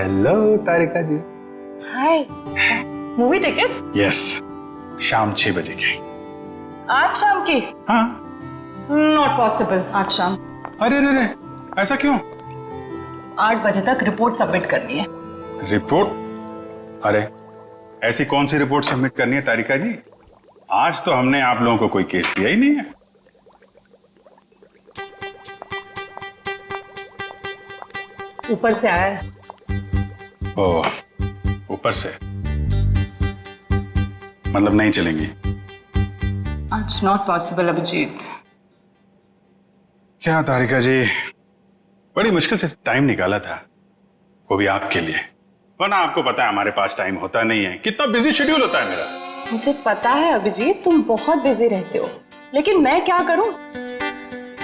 Hello तारिका जी। हाय, movie ticket? Yes, शाम 6 बजे की। आज शाम की? हाँ। नॉट पॉसिबल आज शाम। अरे अरे अरे, ऐसा क्यों? 8 बजे तक रिपोर्ट सबमिट करनी है। रिपोर्ट? अरे ऐसी कौन सी रिपोर्ट सबमिट करनी है तारिका जी? आज तो हमने आप लोगों को कोई केस दिया ही नहीं है। ऊपर से आया है। ओह, ऊपर से मतलब नहीं चलेंगी? आज नॉट पॉसिबल अभिजीत। क्या तारिका जी, बड़ी मुश्किल से टाइम निकाला था, वो भी आपके लिए। वरना आपको पता है हमारे पास टाइम होता नहीं है, कितना बिजी शेड्यूल होता है मेरा। मुझे पता है अभिजीत, तुम बहुत बिजी रहते हो, लेकिन मैं क्या करूं?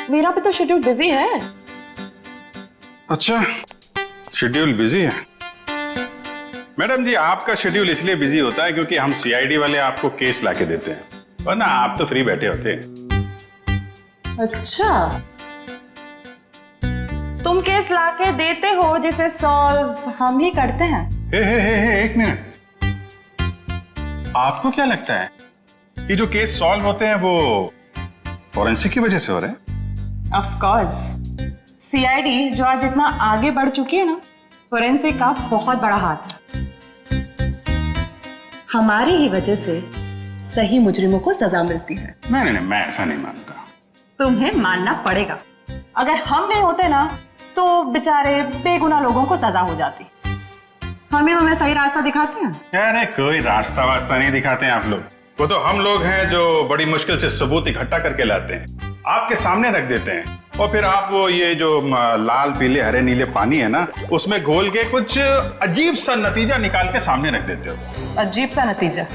मेरा भी तो शेड्यूल बिजी है। अच्छा, शेड्यूल बिजी है? मैडम जी, आपका शेड्यूल इसलिए बिजी होता है क्योंकि हम सीआईडी वाले आपको केस लाके देते हैं, वरना आप तो फ्री बैठे होते हैं। अच्छा, तुम केस लाके देते हो जिसे सॉल्व हम ही करते हैं। हे, एक मिनट। आपको क्या लगता है कि जो केस सॉल्व होते हैं वो फॉरेंसिक की वजह से हो रहे हैं? ऑफ कोर्स, सीआईडी जो आज इतना आगे बढ़ चुकी है ना, फोरेंसिक का बहुत बड़ा हाथ है। हमारी ही वजह से सही मुजरिमों को सजा मिलती है। नहीं, मैं ऐसा नहीं मानता। तुम्हें मानना पड़ेगा। अगर हम नहीं होते ना तो बेचारे बेगुनाह लोगों को सजा हो जाती। हम ही तुम्हें सही रास्ता दिखाते हैं। अरे कोई रास्ता वास्ता नहीं दिखाते हैं आप लोग, वो तो हम लोग हैं जो बड़ी मुश्किल से सबूत इकट्ठा करके लाते हैं, आपके सामने रख देते हैं, और फिर आप वो ये जो लाल पीले हरे नीले पानी है ना, उसमें घोल के कुछ अजीब सा नतीजा निकाल के सामने रख देते हो। अजीब सा नतीजा?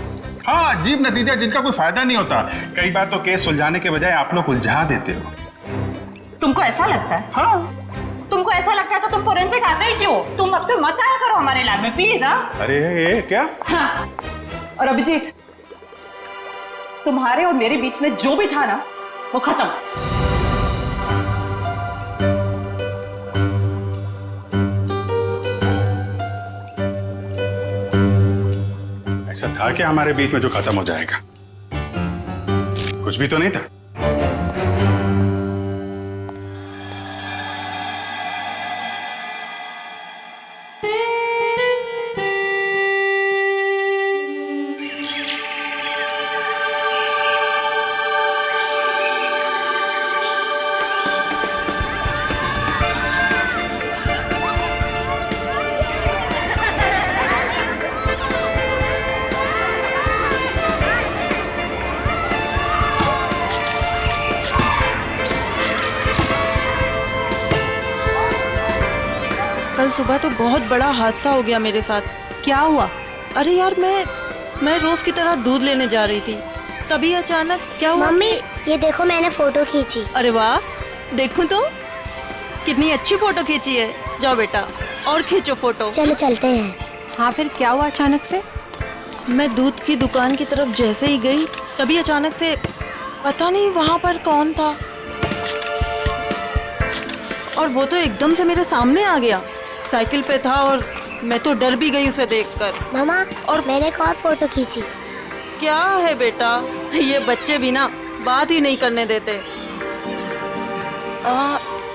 हाँ, अजीब नतीजा जिनका कोई फायदा नहीं होता। कई बार तो केस सुलझाने के बजाय आप लोग उलझा देते हो। तुमको ऐसा लगता है? हाँ। तुमको ऐसा लगता है तो तुम फोरेंसिक आते ही क्यों? तुम अब से मत आया करो हमारे लैब में प्लीज। हाँ? अरे ये क्या? हाँ। और अभिजीत, तुम्हारे और मेरे बीच में जो भी था ना, वो खत्म। ऐसा था क्या हमारे बीच में जो खत्म हो जाएगा? कुछ भी तो नहीं था। कल सुबह तो बहुत बड़ा हादसा हो गया मेरे साथ। क्या हुआ? अरे यार, मैं रोज की तरह दूध लेने जा रही थी, तभी अचानक क्या हुआ? मम्मी, ये देखो मैंने फोटो खींची। अरे वाह, देखूं तो कितनी अच्छी फोटो खींची है। जाओ बेटा और खींचो फोटो। चलो चलते हैं। हाँ, फिर क्या हुआ अचानक से? मैं दूध की दुकान की तरफ जैसे ही गई, तभी अचानक से पता नहीं वहाँ पर कौन था, और वो तो एकदम से मेरे सामने आ गया। साइकिल पे था और मैं तो डर भी गई उसे देखकर। मामा, और मैंने एक और फोटो खींची। क्या है बेटा, ये बच्चे भी ना बात ही नहीं करने देते।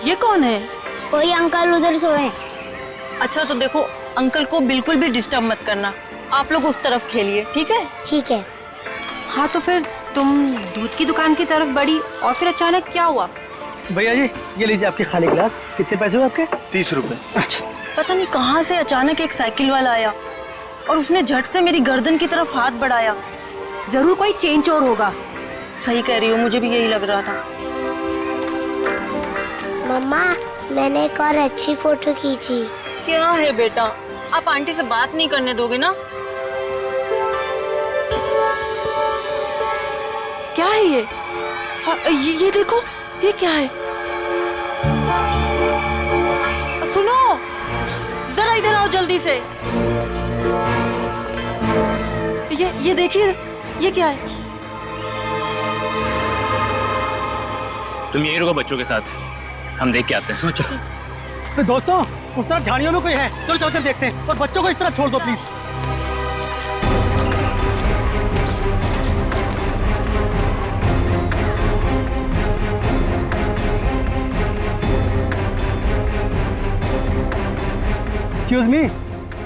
ये कौन है? कोई अंकल उधर सोए। अच्छा तो देखो, अंकल को बिल्कुल भी डिस्टर्ब मत करना, आप लोग उस तरफ खेलिए, ठीक है? ठीक है। हाँ, तो फिर तुम दूध की दुकान की तरफ बढ़ी और फिर अचानक क्या हुआ? भैया जी, ये लीजिए आपकी खाली गिलास। कितने पैसे हुए आपके? 30 रुपए। अच्छा। पता नहीं कहाँ से अचानक एक साइकिल वाला आया और उसने झट से मेरी गर्दन की तरफ हाथ बढ़ाया। जरूर कोई चेन चोर होगा। सही कह रही हो, मुझे भी यही लग रहा था। मम्मा, मैंने एक और अच्छी फोटो खींची। क्या है बेटा, आप आंटी से बात नहीं करने दोगे ना? क्या है ये? ये देखो, ये क्या है? सुनो, जरा इधर आओ जल्दी से। ये देखिए, ये क्या है? तुम यही रुको बच्चों के साथ, हम देख के आते हैं। चलो। दोस्तों, उस तरफ झाड़ियों में कोई है, चलो चलकर देखते हैं। और बच्चों को इस तरफ छोड़ दो प्लीज। Excuse me.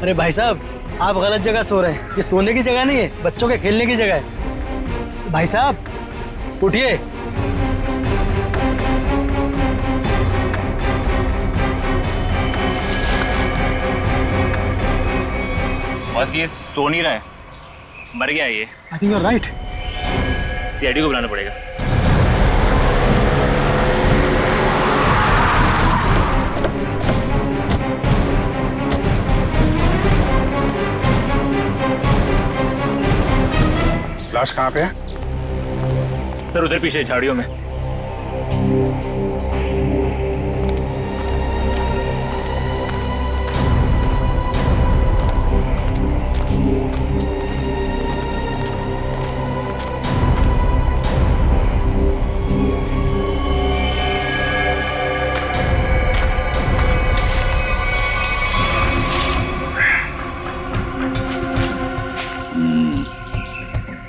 अरे भाई साहब, आप गलत जगह सो रहे हैं। ये सोने की जगह नहीं है, बच्चों के खेलने की जगह है। भाई साहब उठिए। बस ये सो नहीं रहा है, मर गया है ये। I think you are right. CID को बुलाना पड़ेगा। लाश कहाँ पे है? सर उधर पीछे झाड़ियों में।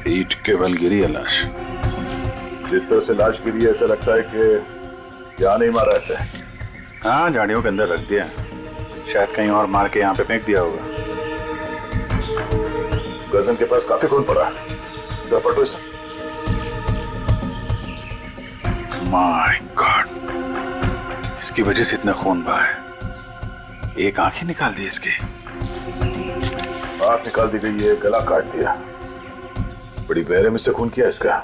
ईंट के बल गिरी है लाश। जिस तरह से लाश गिरी है ऐसा लगता है कि यहाँ नहीं मारा ऐसे। हाँ, झाड़ियों के अंदर रख दिया, शायद कहीं और मार के यहाँ पे फेंक दिया होगा। गर्दन के पास काफी खून पड़ा है, जरा पलटो इसे। माय गॉड, इसकी वजह से इतना खून बहा है। एक आंख ही निकाल दी इसकी। आंख निकाल दी गई है, गला काट दिया। बड़ी बेरहमी से खून किया इसका।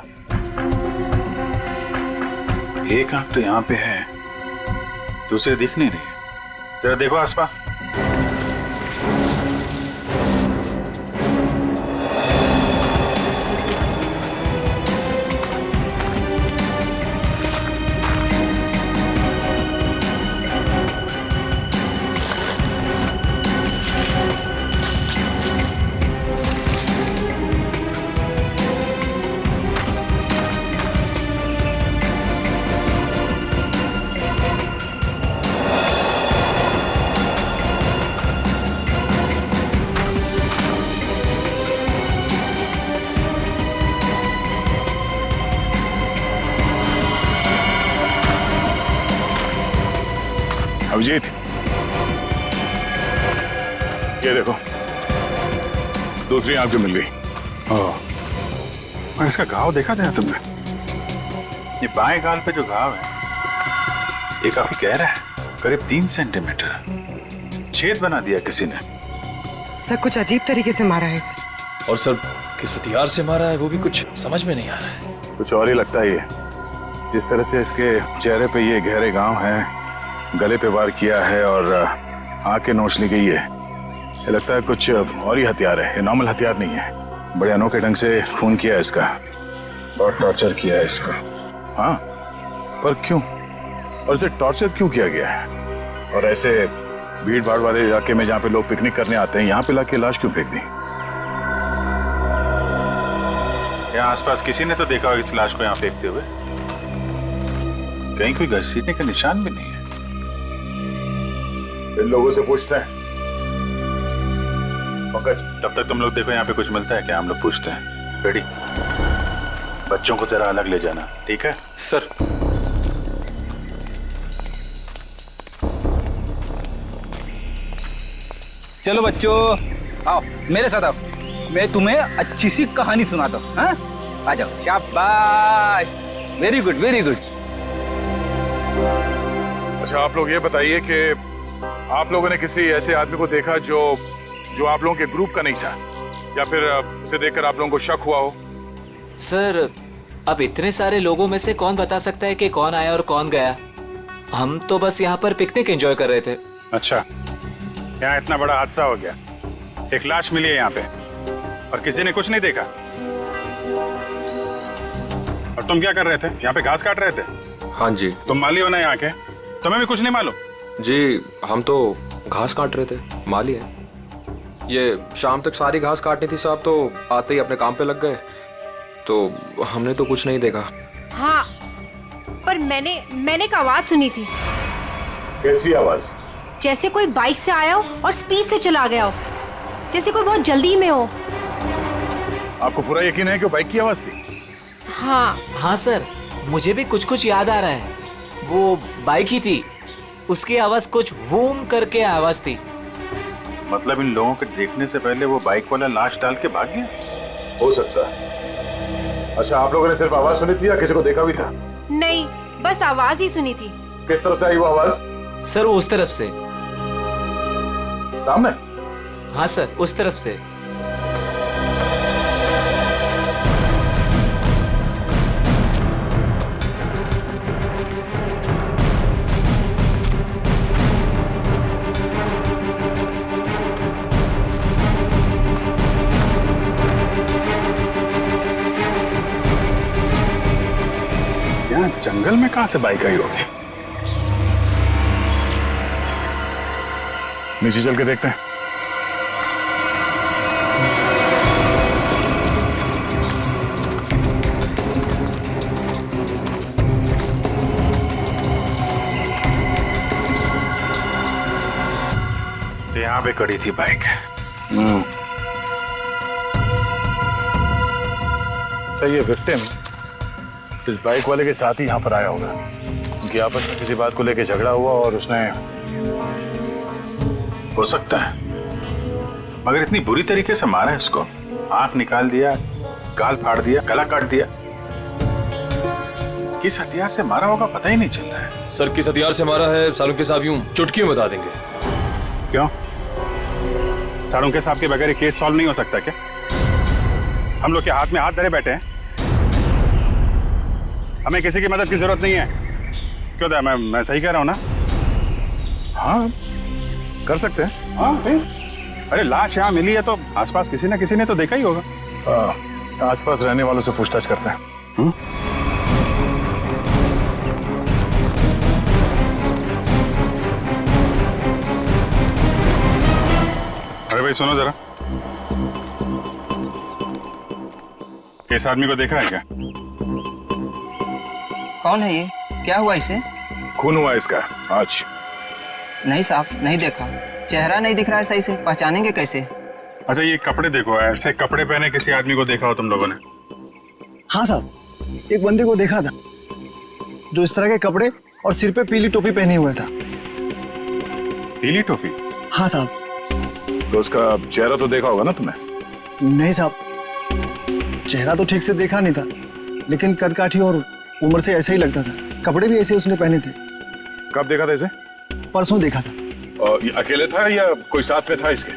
एक आंख तो यहाँ पे है, दूसरी दिख नहीं रही। जरा देखो आसपास। अभिजीत, ये देखो, दूसरी आंख भी मिल गई। और इसका घाव देखा था तुमने? ये बाएं गाल पे जो घाव है ये काफी गहरा है, करीब 3 सेंटीमीटर। छेद बना दिया किसी ने। सर कुछ अजीब तरीके से मारा है इसे। और सर किस हथियार से मारा है वो भी कुछ समझ में नहीं आ रहा है। कुछ और ही लगता है ये। जिस तरह से इसके चेहरे पे ये गहरे घाव हैं, गले पे वार किया है और आंखें नोच ली गई है, ये लगता है कुछ और ही हथियार है। ये नॉर्मल हथियार नहीं है। बड़े अनोखे ढंग से खून किया है इसका, बहुत टॉर्चर किया है इसका। हाँ, पर क्यों? और इसे टॉर्चर क्यों किया गया है? और ऐसे भीड़ भाड़ वाले इलाके में जहाँ पे लोग पिकनिक करने आते हैं, यहाँ पे लाके लाश क्यों फेंक दी? यहाँ आसपास किसी ने तो देखा होगा इस लाश को यहाँ फेंकते हुए। कहीं कोई घसीटने का निशान भी नहीं है। इन लोगों से पूछते हैं। पंकज, तब तक तुम लोग देखो यहाँ पे कुछ मिलता है क्या, हम लोग पूछते हैं। रेडी? बच्चों को जरा अलग ले जाना, ठीक है? सर चलो बच्चों, आओ मेरे साथ आओ, मैं तुम्हें अच्छी सी कहानी सुनाता हूँ। हाँ, आ जाओ। शाबाश, वेरी गुड वेरी गुड। अच्छा, आप लोग ये बताइए कि आप लोगों ने किसी ऐसे आदमी को देखा जो आप लोगों के ग्रुप का नहीं था, या फिर उसे देखकर आप लोगों को शक हुआ हो? सर अब इतने सारे लोगों में से कौन बता सकता है कि कौन आया और कौन गया। हम तो बस यहाँ पर पिकनिक एंजॉय कर रहे थे। अच्छा, यहाँ इतना बड़ा हादसा हो गया, एक लाश मिली है यहाँ पे और किसी ने कुछ नहीं देखा। और तुम क्या कर रहे थे? यहाँ पे घास काट रहे थे? हाँ जी। तुम माली हो ना यहाँ के, तुम्हें भी कुछ नहीं मालूम? जी हम तो घास काट रहे थे, माली है। ये शाम तक सारी घास काटनी थी साहब, तो आते ही अपने काम पे लग गए, तो हमने तो कुछ नहीं देखा। हाँ, पर मैंने एक आवाज सुनी थी। कैसी आवाज? जैसे कोई बाइक से आया हो और स्पीड से चला गया हो, जैसे कोई बहुत जल्दी में हो। आपको पूरा यकीन है कि वो बाइक की आवाज थी? हाँ हाँ सर, मुझे भी कुछ कुछ याद आ रहा है। वो बाइक ही थी, उसकी आवाज कुछ वूम करके आवाज थी। मतलब इन लोगों के देखने से पहले वो बाइक वाला लाश डाल के भाग गया? हो सकता है। अच्छा, आप लोगों ने सिर्फ आवाज सुनी थी या किसी को देखा भी था? नहीं, बस आवाज ही सुनी थी। किस तरफ से आई वो आवाज? सर वो उस तरफ से। सामने? हाँ सर, उस तरफ से। जंगल में कहां से बाइक आई होगी? नीचे चल के देखते हैं। तो यहां पे खड़ी थी बाइक। तो ये विक्टिम इस बाइक वाले के साथ ही यहाँ पर आया होगा। उनकी आपस में किसी बात को लेकर झगड़ा हुआ और उसने... हो सकता है, मगर इतनी बुरी तरीके से मारा है इसको। आंख निकाल दिया, गाल फाड़ दिया, गला काट दिया। किस हथियार से मारा होगा पता ही नहीं चल रहा है। सर किस हथियार से मारा है सालुंके साहब यूं चुटकी में बता देंगे। क्यों? सालुंके साहब के बगैर केस सॉल्व नहीं हो सकता क्या? हम लोग के हाथ में हाथ धरे बैठे हैं। हमें किसी की मदद की जरूरत नहीं है। क्यों था? मैं सही कह रहा हूं ना? हाँ, कर सकते हैं। हाँ, अरे लाश यहाँ मिली है तो आसपास किसी ना किसी ने तो देखा ही होगा। आसपास रहने वालों से पूछताछ करते हैं। अरे भाई सुनो जरा, इस आदमी को देखा है क्या? कौन है ये? क्या हुआ इसे? खून हुआ इसका आज। नहीं साहब, नहीं देखा। चेहरा नहीं दिख रहा है सही से, पहचानेंगे कैसे? अच्छा ये कपड़े देखो, ऐसे कपड़े पहने किसी आदमी को देखा हो तुम लोगों ने? हाँ साहब, एक बंदे को देखा था जो इस तरह के कपड़े और सिर पे पीली टोपी पहने हुआ था। पीली टोपी? हाँ साहब। तो उसका चेहरा तो देखा होगा ना तुमने? नहीं साहब, चेहरा तो ठीक से देखा नहीं था, लेकिन कद काठी और उम्र से ऐसा ही लगता था। कपड़े भी ऐसे उसने पहने थे। कब देखा था इसे? परसों देखा था। और ये अकेले था या कोई साथ में था इसके?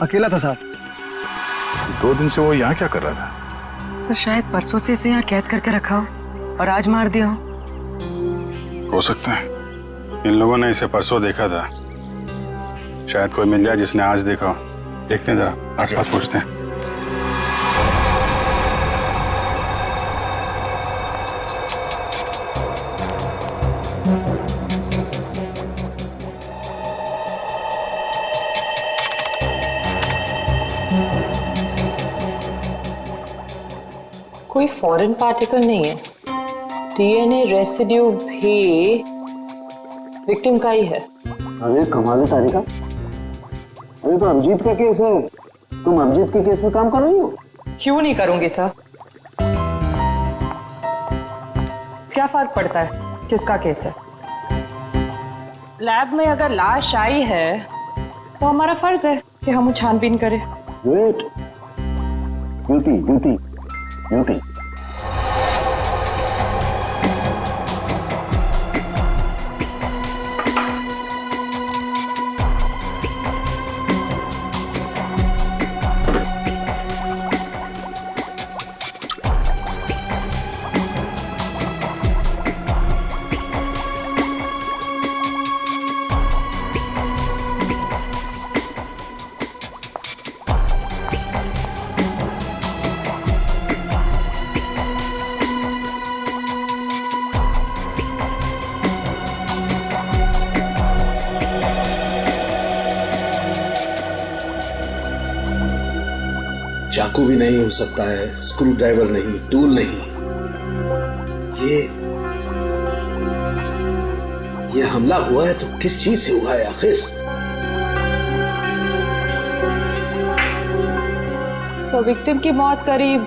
अकेला था साहब। 2 दिन से वो यहाँ क्या कर रहा था? सर शायद परसों से इसे यहाँ कैद करके रखा हो और आज मार दिया हो सकता है इन लोगों ने इसे परसों देखा था। शायद कोई मिल जाए जिसने आज देखा हो। देखते हैं जरा, आसपास पूछते हैं। कोई फॉरेन पार्टिकल नहीं है। डीएनए रेसिड्यू भी विक्टिम का ही है। अरे कमाल है तारिका, अरे तो अमजीत का केस है, तुम अमजीत के केस में काम कर रही हो? क्यों नहीं करूंगी सर? क्या फर्क पड़ता है किसका केस है? लैब में अगर लाश आई है तो हमारा फर्ज है कि हम छानबीन करें। Wait, duty duty duty. चाकू भी नहीं हो सकता है, स्क्रू ड्राइवर नहीं, टूल नहीं। ये हमला हुआ है तो किस चीज से हुआ है आखिर? तो विक्टिम की मौत करीब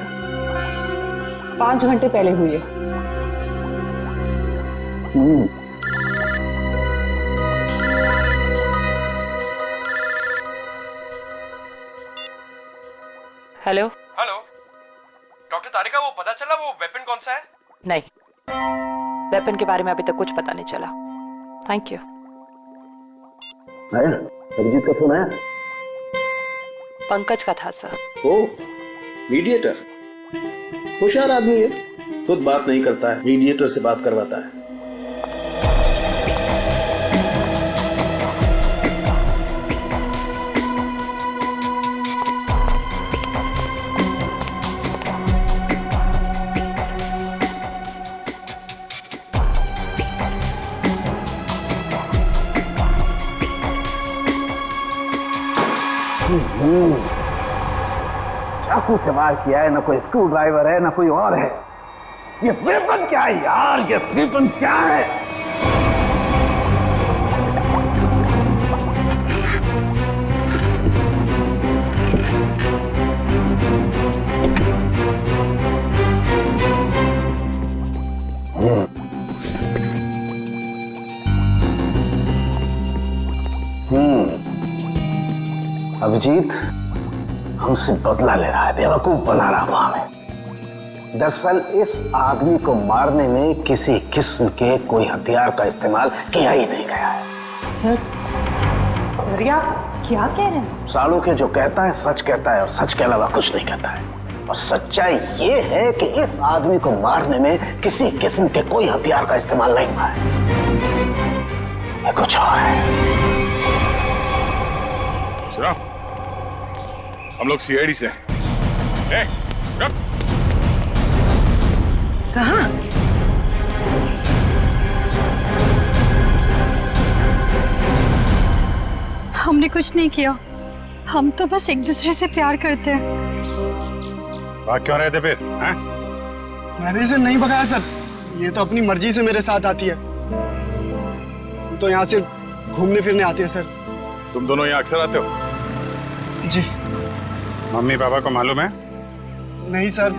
5 घंटे पहले हुई है। हेलो। हेलो डॉक्टर तारिका, वो पता चला वो वेपन कौन सा है? नहीं, वेपन के बारे में अभी तक कुछ पता नहीं चला। Thank you. आया अभिजीत का फोन आया? पंकज का था सर। ओ मीडिएटर, होशियार आदमी है, खुद बात नहीं करता है, मीडिएटर से बात करवाता है। चाकू से वार किया है, ना कोई स्क्रू ड्राइवर है, ना कोई और है। ये वेपन क्या है यार? ये वेपन क्या है? अभिजीत हमसे बदला ले रहा है, बेवकूफ बना रहा हुआ हमें। दरअसल इस आदमी को मारने में किसी किस्म के कोई हथियार का इस्तेमाल किया ही नहीं गया है। सर आप क्या कह रहे हैं? सालू के जो कहता है सच कहता है और सच के अलावा कुछ नहीं कहता है। और सच्चाई ये है कि इस आदमी को मारने में किसी किस्म के कोई हथियार का इस्तेमाल नहीं हुआ है। ये कुछ और है। हम लोग सीआईडी से हैं। कहाँ? हमने कुछ नहीं किया, हम तो बस एक दूसरे से प्यार करते हैं। भाग क्यों रहे थे फिर? हैं? मैंने इसे नहीं भगाया सर, ये तो अपनी मर्जी से मेरे साथ आती है। तो यहाँ से घूमने फिरने आती है सर। तुम दोनों यहाँ अक्सर आते हो? जी। मम्मी पापा को मालूम है? नहीं सर,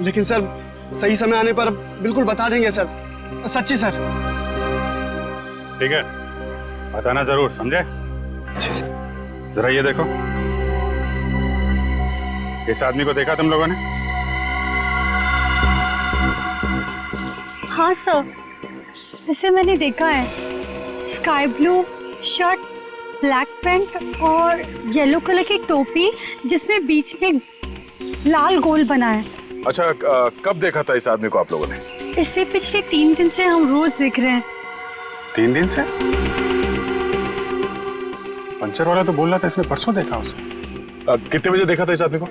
लेकिन सर सही समय आने पर बिल्कुल बता देंगे सर, सच्ची सर। ठीक है, बताना जरूर, समझे? जरा ये देखो, इस आदमी को देखा तुम लोगों ने? हाँ सर, इसे मैंने देखा है। Sky blue shirt, black pant और येलो कलर की टोपी जिसमें बीच में लाल गोल बना है। अच्छा, कब देखा था इस आदमी को आप लोगों ने? इससे पिछले 3 दिन से हम रोज देख रहे हैं। 3 दिन से? पंचर वाला तो बोल रहा था इसने परसों देखा उसे। कितने बजे देखा था इस आदमी को?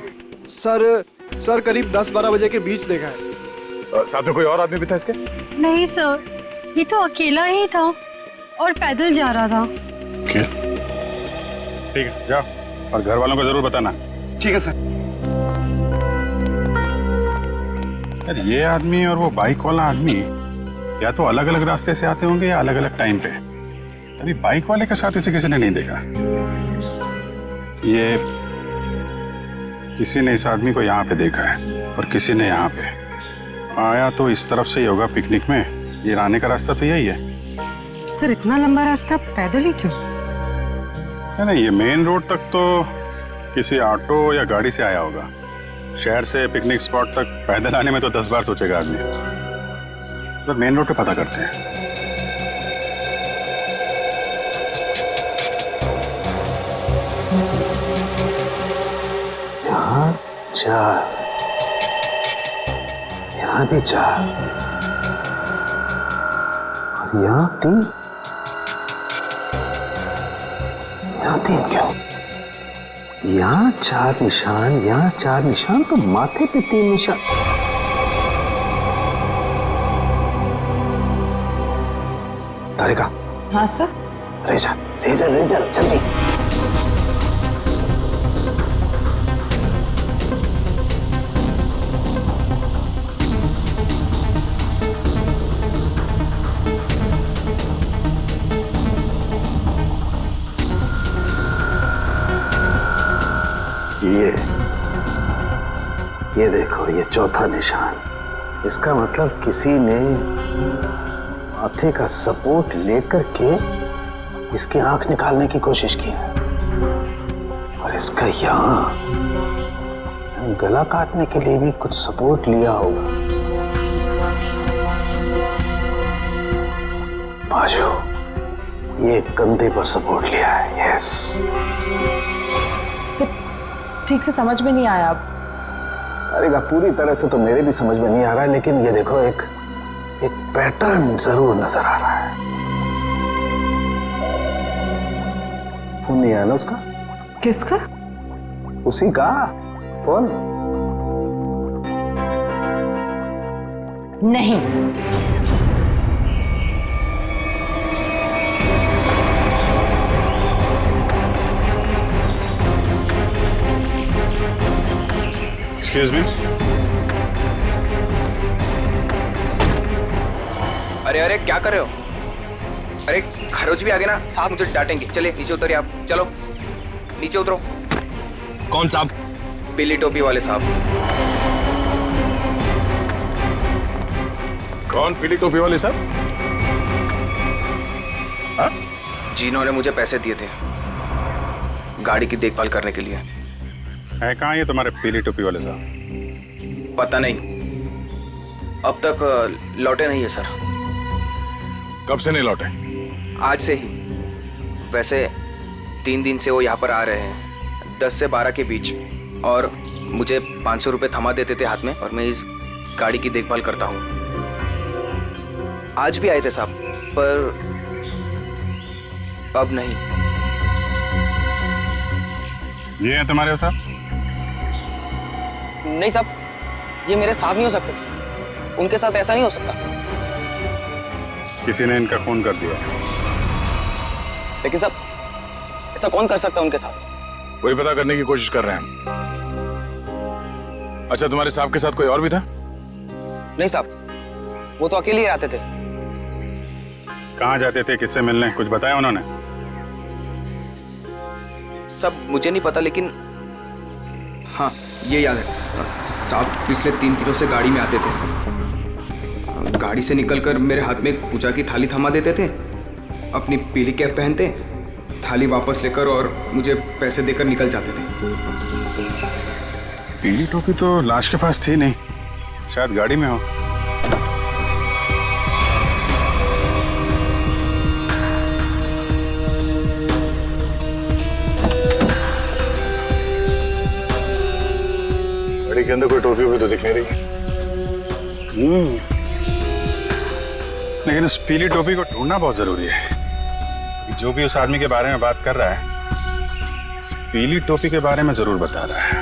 सर करीब 10-12 बजे के बीच देखा है। साथ में कोई और आदमी भी था इसके? नहीं सर, ये तो अकेला ही था और पैदल जा रहा था। ठीक है, जाओ और घर वालों को जरूर बताना। ठीक है सर। यार ये आदमी और वो बाइक वाला आदमी या तो अलग अलग रास्ते से आते होंगे या अलग अलग टाइम पे। अभी बाइक वाले के साथ इसे किसी ने नहीं देखा। ये किसी ने इस आदमी को यहाँ पे देखा है और किसी ने यहाँ पे। आया तो इस तरफ से ही होगा पिकनिक में। ये आने का रास्ता तो यही है। सर इतना लंबा रास्ता पैदल ही क्यों? नहीं, ये मेन रोड तक तो किसी ऑटो या गाड़ी से आया होगा। शहर से पिकनिक स्पॉट तक पैदल आने में तो 10 बार सोचेगा आदमी। तो मेन रोड पे पता करते हैं। यहाँ 4, यहाँ भी 4 और यहाँ 3। यहाँ 3 क्यों? यहाँ 4 निशान, यहाँ 4 निशान, तो माथे पे 3 निशान। तारिका। हाँ सर। रेजर रेजर रेजर जल्दी। ये ये देखो, ये चौथा निशान। इसका मतलब किसी ने माथे का सपोर्ट लेकर के इसकी आंख निकालने की कोशिश की है। और इसका यहाँ गला काटने के लिए भी कुछ सपोर्ट लिया होगा। बाजू, ये कंधे पर सपोर्ट लिया है। यस। ठीक से समझ में नहीं आया। अब अरे पूरी तरह से तो मेरे भी समझ में नहीं आ रहा है, लेकिन ये देखो एक पैटर्न जरूर नजर आ रहा है। फोन नहीं आया ना उसका? किसका? उसी का फोन। नहीं। Excuse me. अरे अरे क्या कर रहे हो? अरे खरोच भी आ गए ना साहब, मुझे डांटेंगे। चलिए नीचे उतरिए आप। चलो नीचे उतरो। कौन साहब? पीली टोपी वाले साहब। कौन पीली टोपी वाले साहब? जिन्होंने मुझे पैसे दिए थे गाड़ी की देखभाल करने के लिए। है कहाँ ये तुम्हारे पीली टोपी वाले साहब? पता नहीं, अब तक लौटे नहीं है सर। कब से नहीं लौटे? आज से ही। वैसे 3 दिन से वो यहाँ पर आ रहे हैं, 10 से 12 के बीच, और मुझे 500 रुपये थमा देते थे हाथ में, और मैं इस गाड़ी की देखभाल करता हूँ। आज भी आए थे साहब, पर अब नहीं। ये है तुम्हारे साहब? नहीं साहब, ये मेरे साहब नहीं हो सकते। उनके साथ ऐसा नहीं हो सकता। किसी ने इनका खून कर दिया। लेकिन साहब, ऐसा कौन कर सकता है उनके साथ? वही पता करने की कोशिश कर रहे हैं। अच्छा, तुम्हारे साहब के साथ कोई और भी था? नहीं साहब, वो तो अकेले ही आते थे। कहाँ जाते थे, किससे मिलने, कुछ बताया उन्होंने? सब मुझे नहीं पता, लेकिन हाँ ये याद है साहब, पिछले 3 दिनों से गाड़ी में आते थे। गाड़ी से निकलकर मेरे हाथ में एक पूजा की थाली थमा देते थे, अपनी पीली कैप पहनते, थाली वापस लेकर और मुझे पैसे देकर निकल जाते थे। पीली टोपी तो लाश के पास थी नहीं, शायद गाड़ी में हो। गाड़ी के अंदर कोई टोपी भी तो दिख नहीं रही। लेकिन उस पीली टोपी को ढूंढना बहुत जरूरी है। जो भी उस आदमी के बारे में बात कर रहा है, उस पीली टोपी के बारे में जरूर बता रहा है।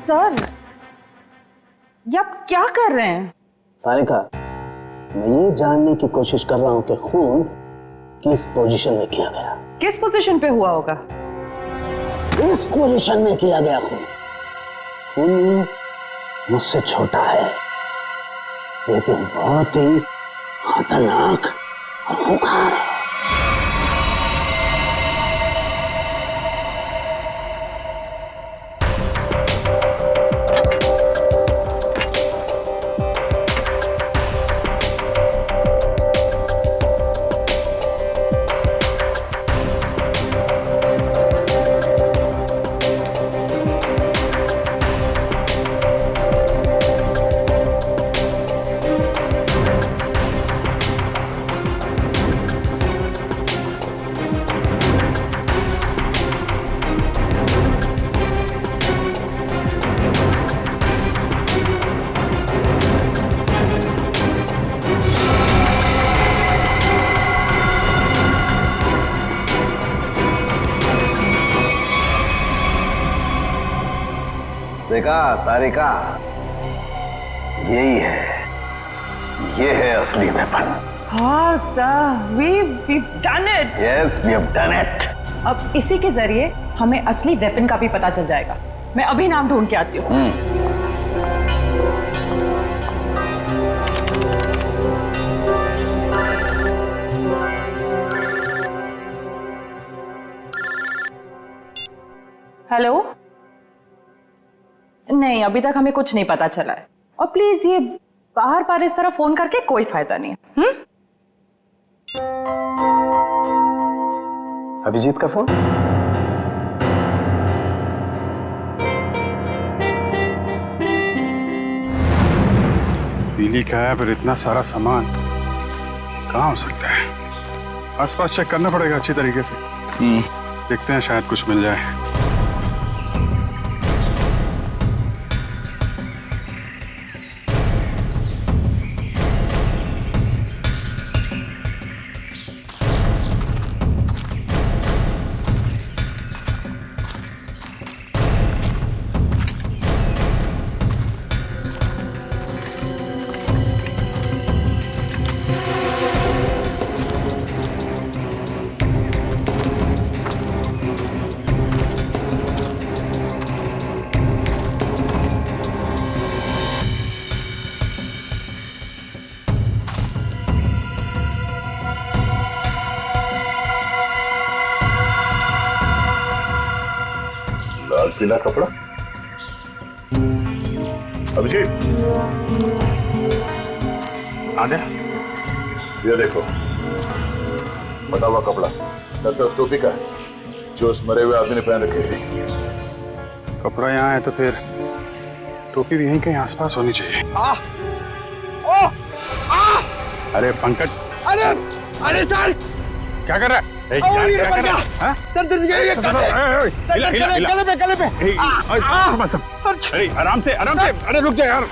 सर, ये आप क्या कर रहे हैं? तारिका, मैं ये जानने की कोशिश कर रहा हूं कि खून किस पोजीशन में किया गया। किस पोजीशन पे हुआ होगा? इस पोजीशन में किया गया खून। खून मुझसे छोटा है, लेकिन बहुत ही खतरनाक और खूंखार है। देखा तारिका, यही है, ये है असली वेपन। हाँ sir, we've done it. Yes, we have done it. अब इसी के जरिए हमें असली वेपन का भी पता चल जाएगा। मैं अभी नाम ढूंढ के आती हूँ। हेलो। नहीं, अभी तक हमें कुछ नहीं पता चला है। और प्लीज ये बाहर बार इस तरह फोन करके कोई फायदा नहीं है। अभिजीत का फोन? पीली का है, पर इतना सारा सामान कहाँ हो सकता है? आसपास चेक करना पड़ेगा अच्छी तरीके से। देखते हैं, शायद कुछ मिल जाए। लाल पीला कपड़ा। अभिजीत, आगे ये देखो, बटा हुआ कपड़ा लगता है उस टोपी का है जो उस मरे हुए आदमी ने पहन रखी थी। कपड़ा यहाँ है तो फिर टोपी भी यहीं कहीं आसपास होनी चाहिए। अरे पंकज, अरे सर, क्या कर रहा है? क्या कर रहा है? अरे आराम से, अरे रुक जा यार।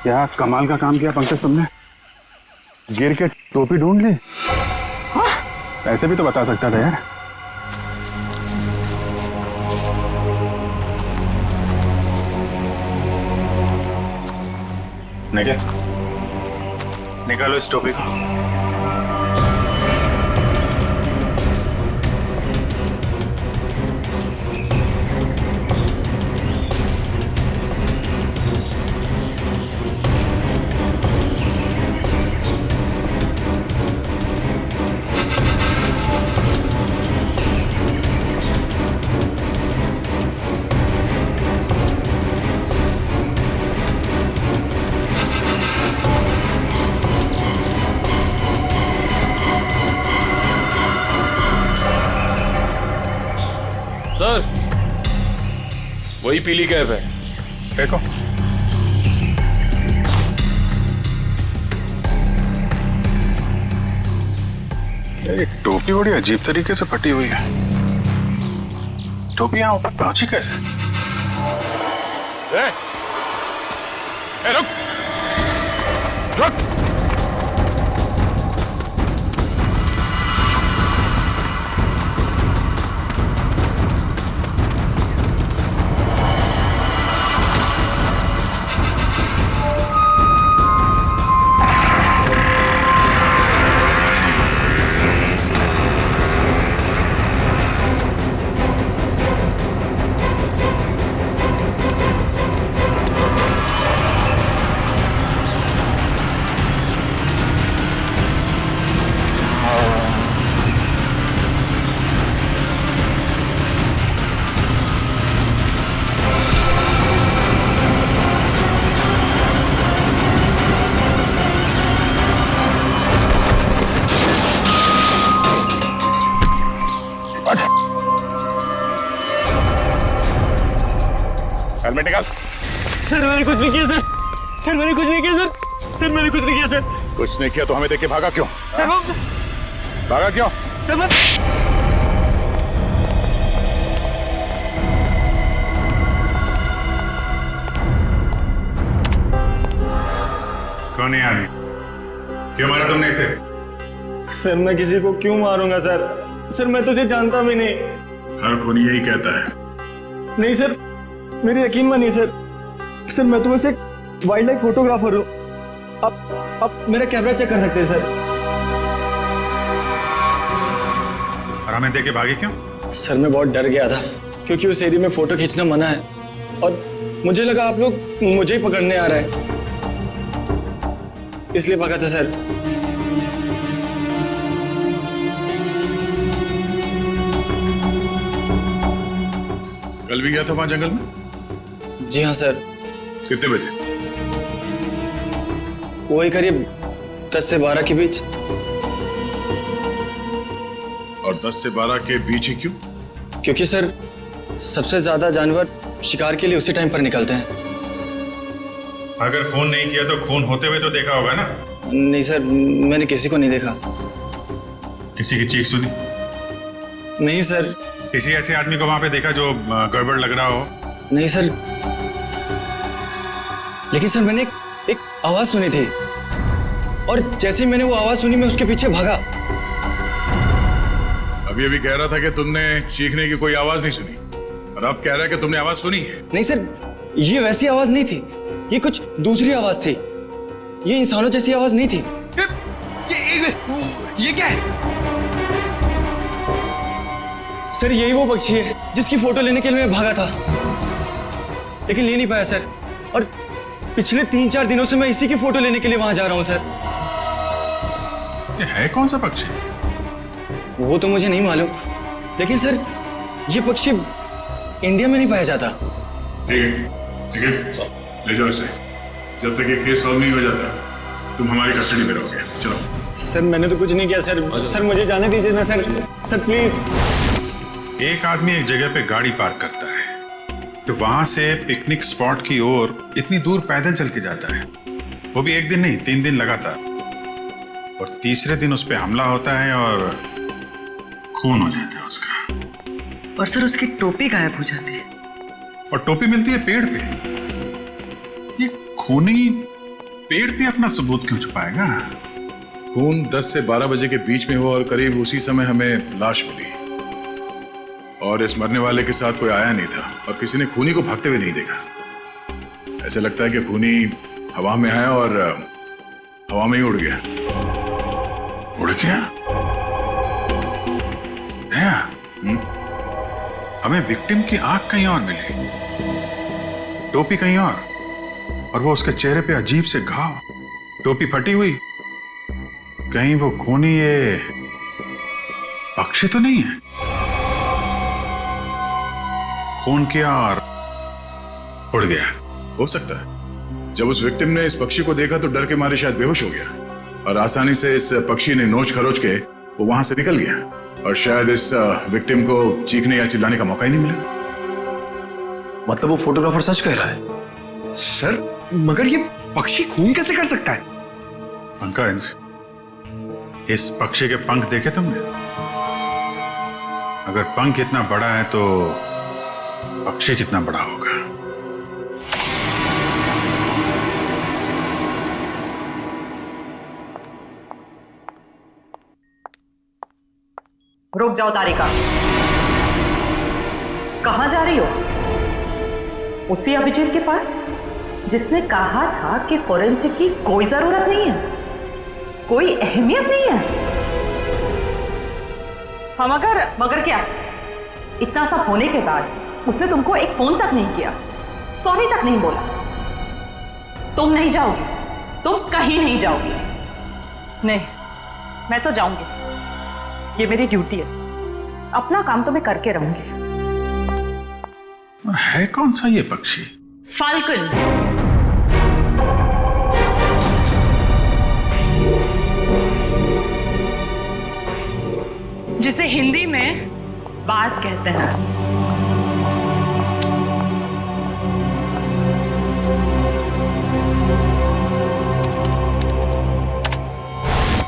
क्या कमाल का काम किया पंकज तुमने, गिर के टोपी ढूंढ ली। ऐसे भी तो बता सकता था यार। निकालो इस टोपी को। सर, वही पीली कैप है। देखो, ये टोपी बड़ी अजीब तरीके से फटी हुई है। टोपी यहाँ ऊपर पहुंची कैसे? रुक रुक। हेलमेट निकाल। सर मैंने कुछ नहीं किया सर। सर मैंने कुछ नहीं किया सर। सर मैंने कुछ नहीं किया सर। कुछ नहीं किया तो हमें देख के भागा क्यों? सर वो भागा क्यों? सर मैं कौन है आदमी? क्यों मारा तुमने इसे? सर मैं किसी को क्यों मारूंगा सर? सर मैं तो उसे जानता भी नहीं। हर खूनी यही कहता है। नहीं सर, मेरी यकीन मानिए सर। सर मैं तो बस एक वाइल्ड लाइफ फोटोग्राफर हूँ। आप मेरा कैमरा चेक कर सकते हैं सर। और हमें देख के भागे क्यों? सर मैं बहुत डर गया था क्योंकि उस एरिया में फोटो खींचना मना है और मुझे लगा आप लोग मुझे ही पकड़ने आ रहे हैं, इसलिए भागा था सर। कल भी गया था वहां जंगल में? जी हाँ सर। कितने बजे? वही करीब 10 से 12 के बीच। और 10 से 12 के बीच ही क्यों? क्योंकि सर सबसे ज्यादा जानवर शिकार के लिए उसी टाइम पर निकलते हैं। अगर खून नहीं किया तो खून होते हुए तो देखा होगा ना? नहीं सर, मैंने किसी को नहीं देखा। किसी की चीख सुनी? नहीं सर। किसी ऐसे आदमी को वहां पे देखा जो गड़बड़ लग रहा हो? नहीं सर, लेकिन सर मैंने एक आवाज सुनी थी और जैसे ही मैंने वो आवाज सुनी मैं उसके पीछे भागा। अभी अभी कह रहा था कि तुमने चीखने की कोई आवाज नहीं सुनी और अब कह रहा है कि तुमने आवाज सुनी है। नहीं सर, ये वैसी आवाज नहीं थी, ये कुछ दूसरी आवाज थी। ये इंसानों जैसी आवाज नहीं थी। ये क्या है? सर यही वो पक्षी है जिसकी फोटो लेने के लिए मैं भागा था, लेकिन ले नहीं पाया सर। और पिछले 3-4 दिनों से मैं इसी की फोटो लेने के लिए वहां जा रहा हूं सर। ये है कौन सा पक्षी? वो तो मुझे नहीं मालूम, लेकिन सर ये पक्षी इंडिया में नहीं पाया जाता। ठीक है, ले जाओ इसे। जब तक ये केस सॉल्व नहीं हो जाता तुम हमारी कस्टडी में रहोगे। चलो। सर मैंने तो कुछ नहीं किया सर। सर मुझे जाने दीजिए ना सर। Sir please. एक आदमी एक जगह पे गाड़ी पार्क करता है तो वहां से पिकनिक स्पॉट की ओर इतनी दूर पैदल चल के जाता है, वो भी एक दिन नहीं 3 दिन लगातार, और तीसरे दिन उस पर हमला होता है और खून हो जाता है उसका। और सर उसकी टोपी गायब हो जाती है। और टोपी मिलती है पेड़ पे। ये खूनी पेड़ पे अपना सबूत क्यों छुपाएगा? खून 10 से 12 बजे के बीच में हुआ और करीब उसी समय हमें लाश मिली और इस मरने वाले के साथ कोई आया नहीं था और किसी ने खूनी को भागते हुए नहीं देखा। ऐसे लगता है कि खूनी हवा में आया और हवा में ही उड़ गया। उड़ गया? हमें विक्टिम की आंख कहीं और मिली, टोपी कहीं और वो उसके चेहरे पे अजीब से घाव, टोपी फटी हुई। कहीं वो खूनी ये पक्षी तो नहीं है? खून किया और उड़ गया। हो सकता है जब उस विक्टिम ने इस पक्षी को देखा तो डर के मारे शायद बेहोश हो गया और आसानी से इस पक्षी ने नोच खरोच के वो वहां से निकल गया और शायद इस विक्टिम को चीखने या चिल्लाने का मौका ही नहीं मिला। मतलब वो फोटोग्राफर सच कह रहा है? सर मगर ये पक्षी खून कैसे कर सकता है? पंकज, इस पक्षी के पंख देखे तुमने? अगर पंख इतना बड़ा है तो पक्षी कितना बड़ा होगा? रुक जाओ तारिका, कहां जा रही हो? उसी अभिजीत के पास जिसने कहा था कि फोरेंसिक की कोई जरूरत नहीं है, कोई अहमियत नहीं है। हम मगर क्या? इतना सब होने के बाद उसने तुमको एक फोन तक नहीं किया, सॉरी तक नहीं बोला। तुम नहीं जाओगी, तुम कहीं नहीं जाओगी। नहीं, मैं तो जाऊंगी, ये मेरी ड्यूटी है। अपना काम तो मैं करके रहूंगी। और है कौन सा ये पक्षी? फाल्कन। जिसे हिंदी में बाज कहते हैं।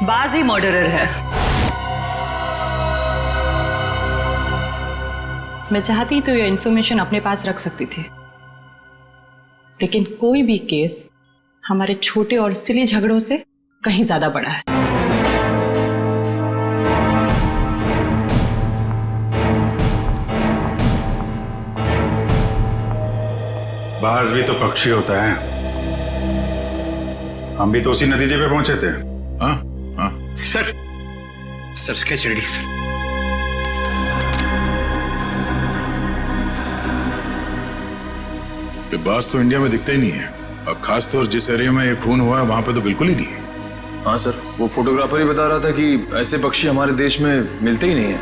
बाज ही मर्डरर है। मैं चाहती तो ये इंफॉर्मेशन अपने पास रख सकती थी, लेकिन कोई भी केस हमारे छोटे और सिली झगड़ों से कहीं ज्यादा बड़ा है। बाज भी तो पक्षी होता है। हम भी तो उसी नतीजे पे पहुंचे थे। हाँ हाँ सर स्केच रेडी सर। ये बाज तो इंडिया में दिखता ही नहीं है और खासतौर जिस एरिया में ये खून हुआ है वहां पे तो बिल्कुल ही नहीं है। हाँ सर, वो फोटोग्राफर ही बता रहा था कि ऐसे पक्षी हमारे देश में मिलते ही नहीं है।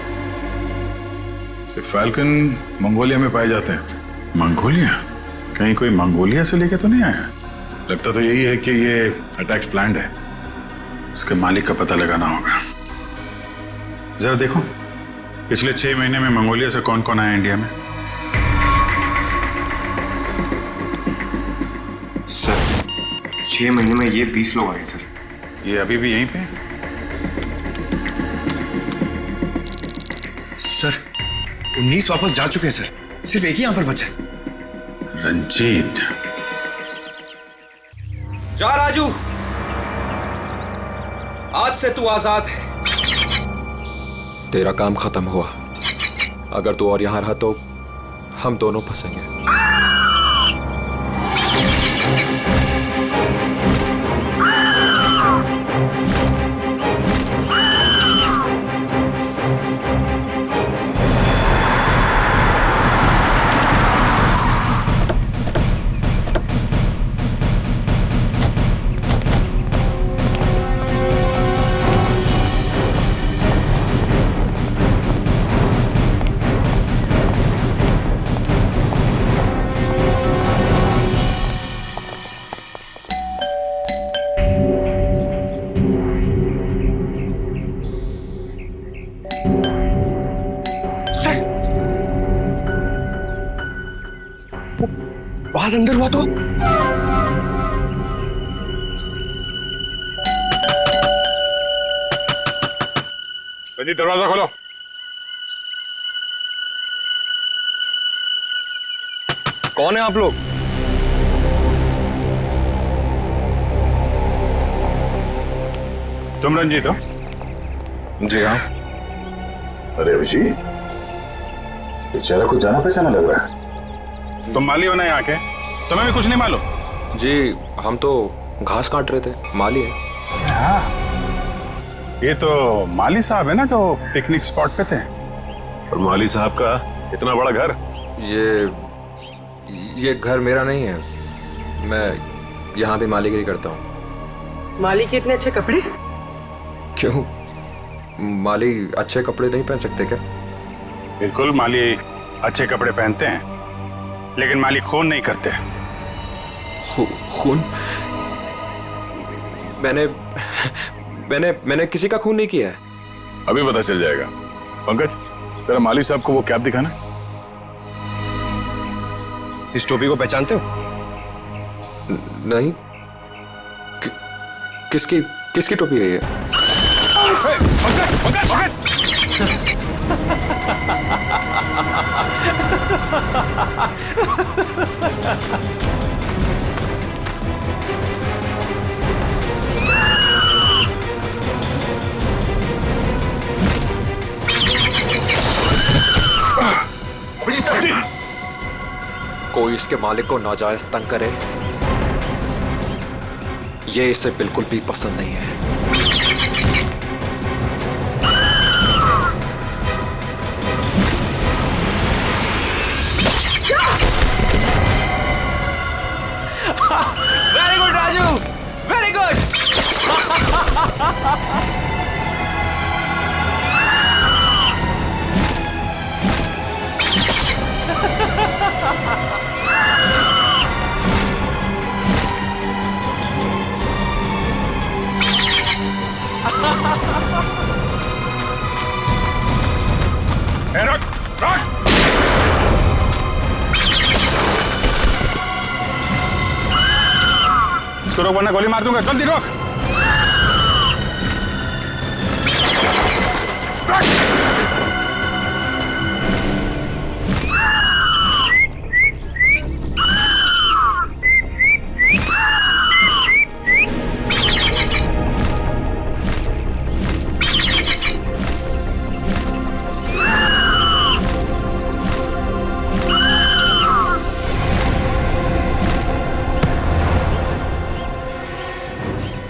फैल्कन मंगोलिया में पाए जाते हैं। मंगोलिया? कहीं कोई मंगोलिया से लेके तो नहीं आया? लगता तो यही है कि ये अटैक्स प्लान्ड है। इसके मालिक का पता लगाना होगा। जरा देखो पिछले 6 महीने में मंगोलिया से कौन कौन आया इंडिया में। सर 6 महीने में ये 20 लोग आए सर। ये अभी भी यहीं पे? सर 19 वापस जा चुके हैं सर, सिर्फ एक ही यहां पर बचा है। रंजीत। जा राजू, आज से तू आजाद है। तेरा काम खत्म हुआ। अगर तू और यहां रहा तो हम दोनों फंसेंगे। बाज अंदर हुआ तो? रंजीत दरवाजा खोलो। कौन है आप लोग? तुम रंजीत हो? जी हाँ। अरे अभिजीत, ये चेहरा कुछ जाना पहचाना लग रहा है। तुम माली हो ना यहाँ के? तुम्हें भी कुछ नहीं मालूम? जी हम तो घास काट रहे थे, माली है। हाँ, ये तो माली साहब है ना जो पिकनिक स्पॉट पे थे। और माली साहब का इतना बड़ा घर? ये घर मेरा नहीं है, मैं यहाँ भी मालीगिरी करता हूँ। माली के इतने अच्छे कपड़े? क्यों, माली अच्छे कपड़े नहीं पहन सकते क्या? बिल्कुल, माली अच्छे कपड़े पहनते हैं, लेकिन माली खून नहीं करते। खून? मैंने किसी का खून नहीं किया है। अभी पता चल जाएगा। पंकज, तेरा माली साहब को वो कैप दिखाना। इस टोपी को पहचानते हो? नहीं। किसकी टोपी है ये? कोई इसके मालिक को नाजायज तंग करे, ये इसे बिल्कुल भी पसंद नहीं है। Very good Raju, very good. रुक, रुक। इसको रोक वरना गोली मार दूंगा। जल्दी रोक।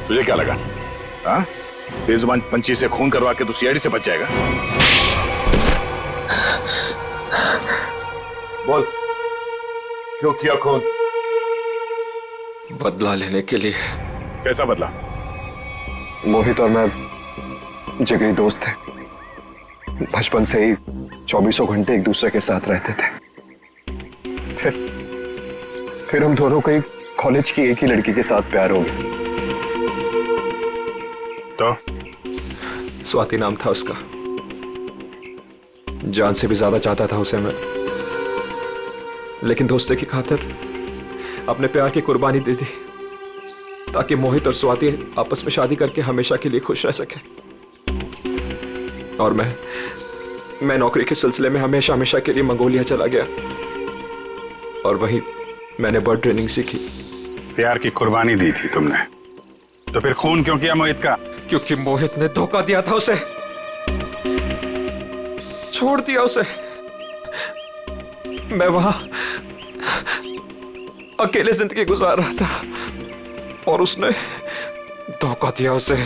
तुझे क्या लगा? हाँ, बेजुबान पंछी से खून करवा के तू सीआईडी से बच जाएगा? बोल, क्यों किया खून? बदला लेने के लिए। कैसा बदला? मोहित और मैं जिगरी दोस्त थे, बचपन से ही 24 घंटे एक दूसरे के साथ रहते थे। फिर फिर हम दोनों को एक कॉलेज की एक ही लड़की के साथ प्यार हो गया। तो स्वाति नाम था उसका। जान से भी ज्यादा चाहता था उसे मैं, लेकिन दोस्ती की खातिर अपने प्यार की कुर्बानी दे दी ताकि मोहित और स्वाति आपस में शादी करके हमेशा के लिए खुश रह सके। और मैं नौकरी के सिलसिले में हमेशा हमेशा के लिए मंगोलिया चला गया और वहीं मैंने बर्ड ट्रेनिंग सीखी। प्यार की कुर्बानी दी थी तुमने, तो फिर खून क्यों किया मोहित का? क्योंकि मोहित ने धोखा दिया था उसे, छोड़ दिया उसे। मैं वहां अकेले जिंदगी गुजार रहा था और उसने धोखा दिया उसे।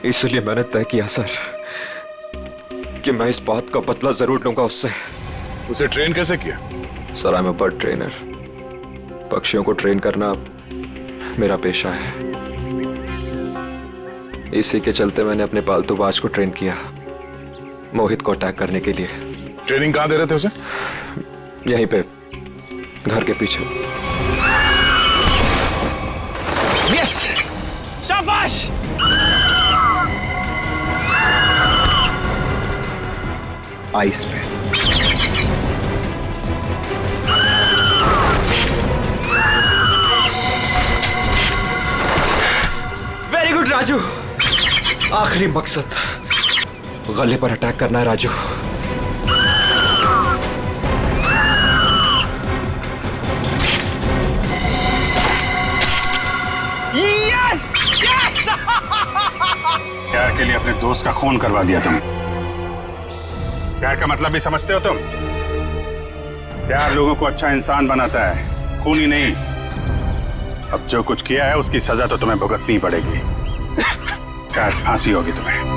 इसलिए मैंने तय किया सर कि मैं इस बात का बदला जरूर लूंगा उससे। उसे ट्रेन कैसे किया? Sir, I am a bird trainer. पक्षियों को ट्रेन करना मेरा पेशा है। इसी के चलते मैंने अपने पालतू बाज को ट्रेन किया मोहित को अटैक करने के लिए। ट्रेनिंग कहाँ दे रहे थे उसे? यहीं पे, घर के पीछे। यस, शाबाश। आइस पे। Very good Raju. आखिरी मकसद गले पर अटैक करना है राजू। Yes yes. प्यार के लिए अपने दोस्त का खून करवा दिया तुम। प्यार का मतलब भी समझते हो तुम? प्यार लोगों को अच्छा इंसान बनाता है, खून ही नहीं। अब जो कुछ किया है उसकी सजा तो तुम्हें भुगतनी पड़ेगी। शायद फांसी होगी तुम्हें।